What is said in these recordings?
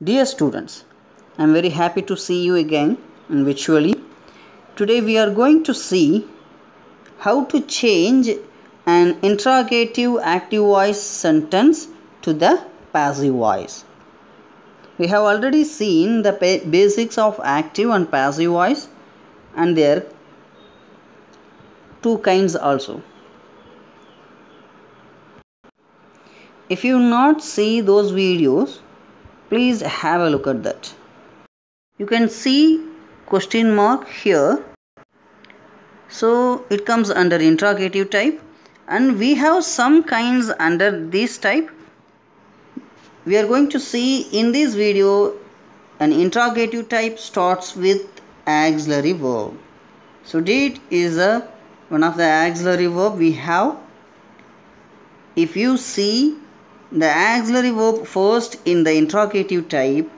Dear students, I am very happy to see you again and virtually. Today we are going to see how to change an interrogative active voice sentence to the passive voice. We have already seen the basics of active and passive voice, and there are two kinds also. If you not see those videos, please have a look at that. You can see question mark here. So it comes under interrogative type, and we have some kinds under this type. We are going to see in this video an interrogative type starts with auxiliary verb. So did is one of the auxiliary verb we have. If you see the auxiliary verb first in the interrogative type,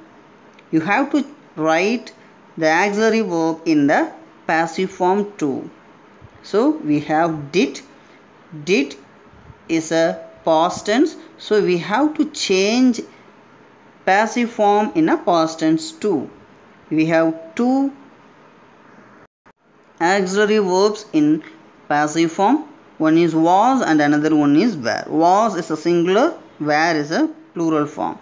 you have to write the auxiliary verb in the passive form too. So we have did. Did is a past tense, so we have to change passive form in a past tense too. We have two auxiliary verbs in passive form. One is was and another one is were. Was is a singular, were is a plural form.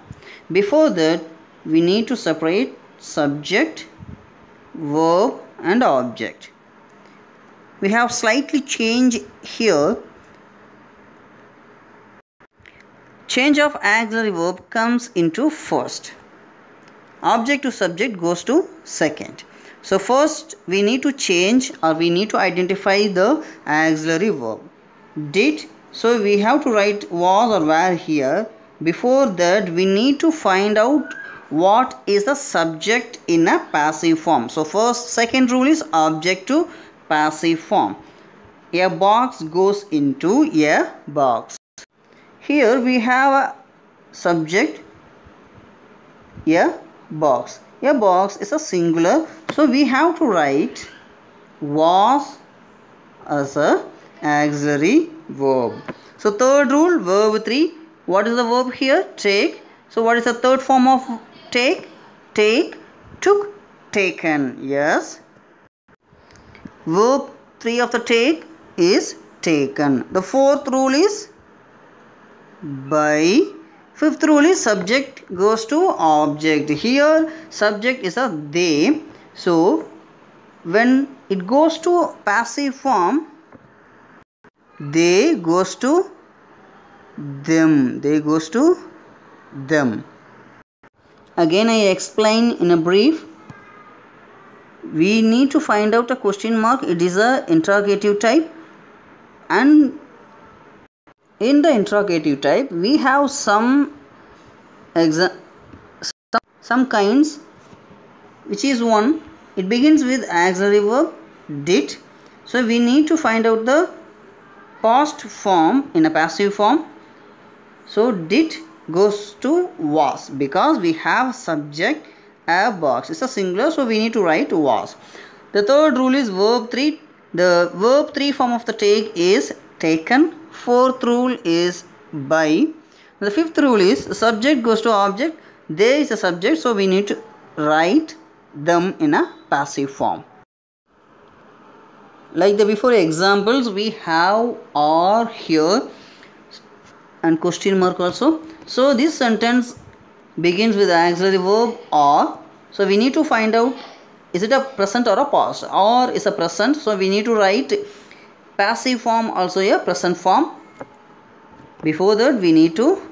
Before that, we need to separate subject, verb and object. We have slightly changed here. Change of auxiliary verb comes into first. Object to subject goes to second. So first we need to change, or we need to identify the auxiliary verb. Did, so we have to write was or were here. Before that, we need to find out what is the subject in a passive form. So second rule is object to passive form. A box goes into a box. Here we have a subject, a box. A box is a singular, so we have to write was as a auxiliary verb. So third rule, verb 3. What is the verb here? Take. So what is the third form of take? Take, took, taken. Yes. Verb 3 of the take is taken. The fourth rule is by. Fifth rule is subject goes to object. Here subject is a they. So when it goes to passive form, they goes to them. They goes to them. Again I explain in a brief. We need to find out a question mark. It is a interrogative type, and in the interrogative type we have some kinds, which is one. It begins with auxiliary verb did. So we need to find out the past form in a passive form. So did goes to was, because we have subject, a box. It's a singular, so we need to write was. The third rule is verb 3. The verb 3 form of the take is taken. Fourth rule is by. The fifth rule is subject goes to object. They is a subject, so we need to write them in a passive form. Like the before examples, we have are here and question mark also. So this sentence begins with the auxiliary verb or. So we need to find out, is it a present or a past? Or is a present, so we need to write passive form also a present form. Before that, we need to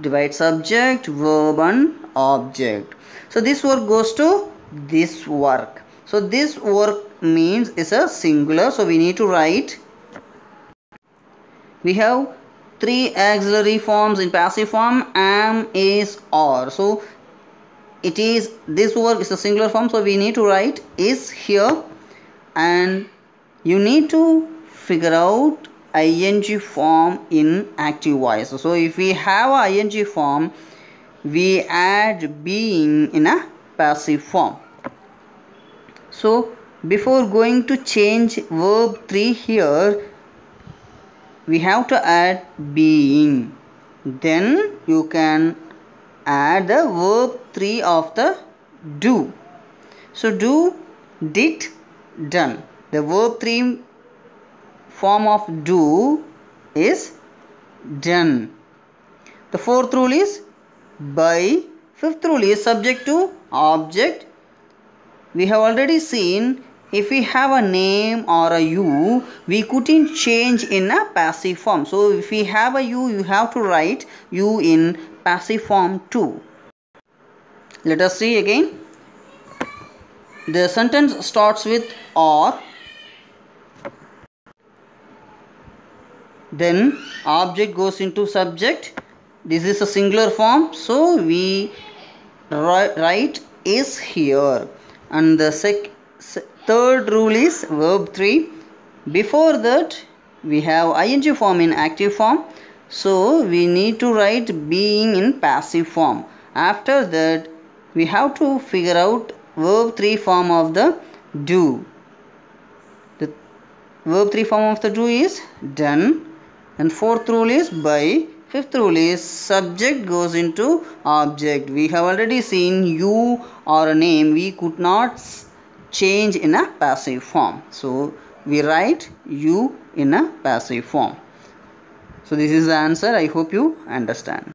divide subject, verb and object. So this work goes to this work. So this work means is a singular, so we need to write. We have three auxiliary forms in passive form: am, is, are. So it is, this work is a singular form, so we need to write is here, and you need to figure out ing form in active voice. So if we have a ing form, we add being in a passive form. So before going to change verb 3 here, we have to add being. Then you can add the verb 3 of the do. So do, did, done. The verb 3 form of do is done. The fourth rule is by. Fifth rule is subject to object. We have already seen if we have a name or a you, we couldn't change in a passive form. So if we have a you have to write you in passive form too. Let us see again. The sentence starts with or. Then object goes into subject. This is a singular form, so we write is here. And the third rule is verb 3. Before that we have ing form in active form, so we need to write being in passive form. After that we have to figure out verb 3 form of the do. The verb 3 form of the do is done. And fourth rule is by. Fifth rule is subject goes into object. We have already seen you or a name we could not change in a passive form. So we write you in a passive form. So this is the answer. I hope you understand.